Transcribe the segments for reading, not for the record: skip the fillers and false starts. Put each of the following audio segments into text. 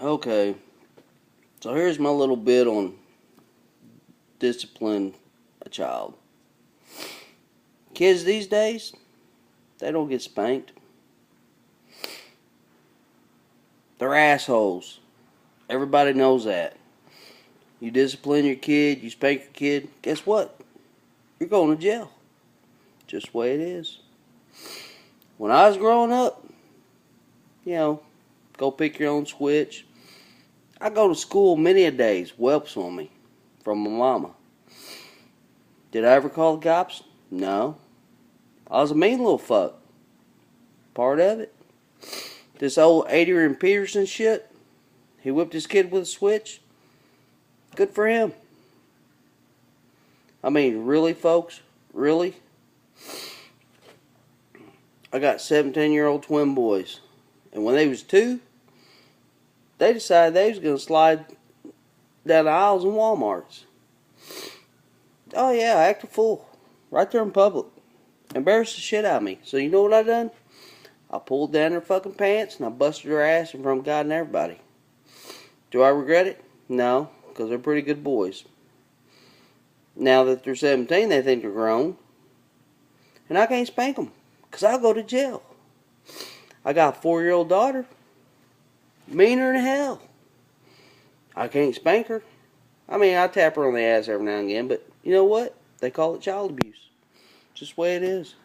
Okay, so here's my little bit on discipline a child. Kids these days, they don't get spanked. They're assholes. Everybody knows that. You discipline your kid, you spank your kid, guess what? You're going to jail. Just the way it is. When I was growing up, you know, go pick your own switch. I go to school many a days, whelps on me from my mama. Did I ever call the cops? No. I was a mean little fuck. Part of it. This old Adrian Peterson shit, he whipped his kid with a switch. Good for him. I mean, really, folks? Really? I got 17-year-old twin boys. And when they was 2, they decided they was going to slide down the aisles in Walmarts. Oh yeah, act a fool. Right there in public. Embarrassed the shit out of me. So you know what I done? I pulled down their fucking pants and I busted their ass in front of God and everybody. Do I regret it? No, because they're pretty good boys. Now that they're 17, they think they're grown. And I can't spank them, because I'll go to jail. I got a 4-year-old daughter. Meaner than hell. I can't spank her. I mean, I tap her on the ass every now and again, but you know what? They call it child abuse. Just the way it is.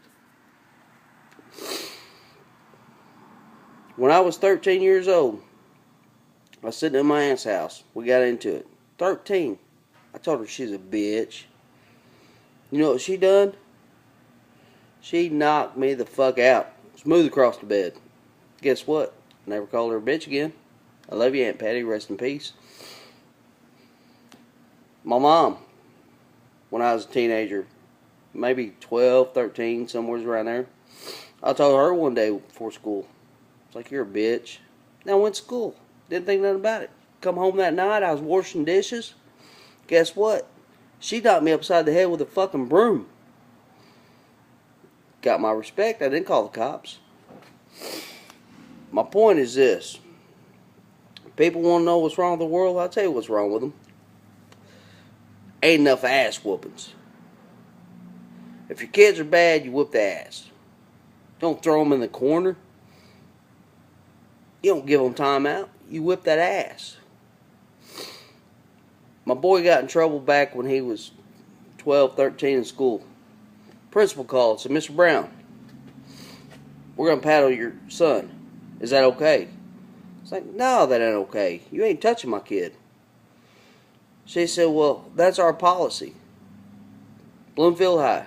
When I was 13 years old, I was sitting in my aunt's house. We got into it. 13. I told her she's a bitch. You know what she done? She knocked me the fuck out. Smooth across the bed. Guess what? Never called her a bitch again. I love you, Aunt Patty. Rest in peace. My mom, when I was a teenager, maybe 12, 13, somewhere around there, I told her one day before school, it's like, you're a bitch. Now I went to school. Didn't think nothing about it. Come home that night, I was washing dishes. Guess what? She knocked me upside the head with a fucking broom. Got my respect. I didn't call the cops. My point is this. People want to know what's wrong with the world. I'll tell you what's wrong with them. Ain't enough ass whoopings. If your kids are bad, you whoop the ass. Don't throw them in the corner. You don't give them time out. You whip that ass. My boy got in trouble back when he was 12, 13 in school. Principal called, said, Mr. Brown, we're going to paddle your son. Is that okay? It's like, no, that ain't okay. You ain't touching my kid. She said, well, that's our policy. Bloomfield High.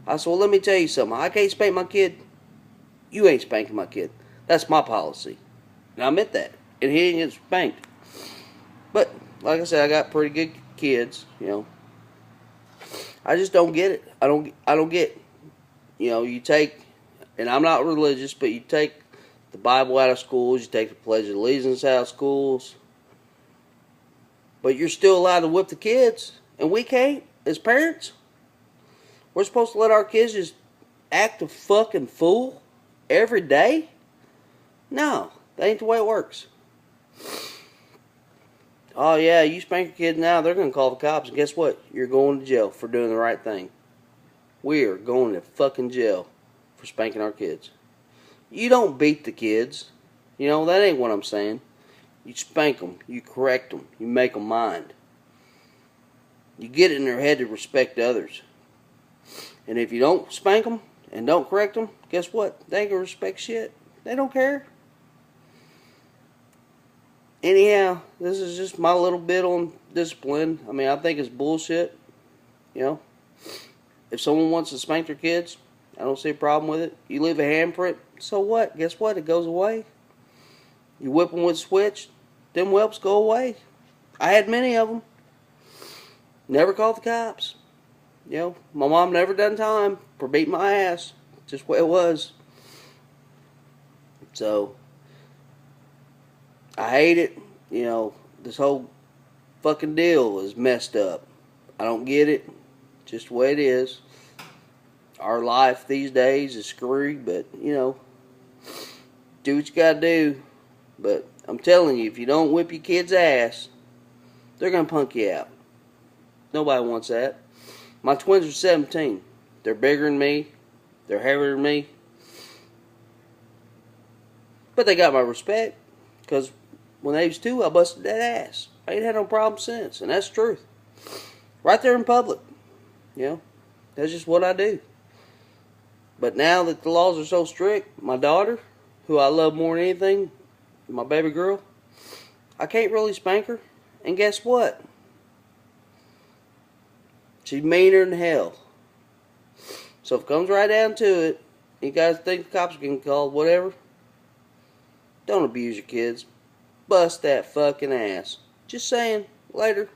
I said, well, let me tell you something. I can't spank my kid. You ain't spanking my kid. That's my policy. And I meant that. And he didn't get spanked. But, like I said, I got pretty good kids, you know. I just don't get it. I don't get, you know, you take, and I'm not religious, but you take the Bible out of schools, you take the Pledge of Allegiance out of schools, but you're still allowed to whip the kids, and we can't, as parents. We're supposed to let our kids just act a fucking fool every day? No, that ain't the way it works. Oh yeah, you spank your kids now, they're going to call the cops, and guess what? You're going to jail for doing the right thing. We are going to fucking jail for spanking our kids. You don't beat the kids. You know, that ain't what I'm saying. You spank them, you correct them, you make them mind. You get it in their head to respect others. And if you don't spank them and don't correct them, guess what? They ain't going to respect shit. They don't care. Anyhow, this is just my little bit on discipline. I mean, I think it's bullshit. You know, if someone wants to spank their kids, I don't see a problem with it. You leave a handprint, so what? Guess what? It goes away. You whip them with a switch, them whelps go away. I had many of them. Never called the cops. You know, my mom never done time for beating my ass. Just the way it was. So, I hate it. You know, this whole fucking deal is messed up. I don't get it. Just the way it is. Our life these days is screwed, but, you know, do what you gotta do. But I'm telling you, if you don't whip your kid's ass, they're going to punk you out. Nobody wants that. My twins are 17. They're bigger than me. They're heavier than me. But they got my respect. Because when they was 2, I busted that ass. I ain't had no problem since. And that's the truth. Right there in public. You know, that's just what I do. But now that the laws are so strict, my daughter, who I love more than anything, my baby girl, I can't really spank her. And guess what? She's meaner than hell. So if it comes right down to it, you guys think the cops are getting called, whatever, don't abuse your kids. Bust that fucking ass. Just saying. Later.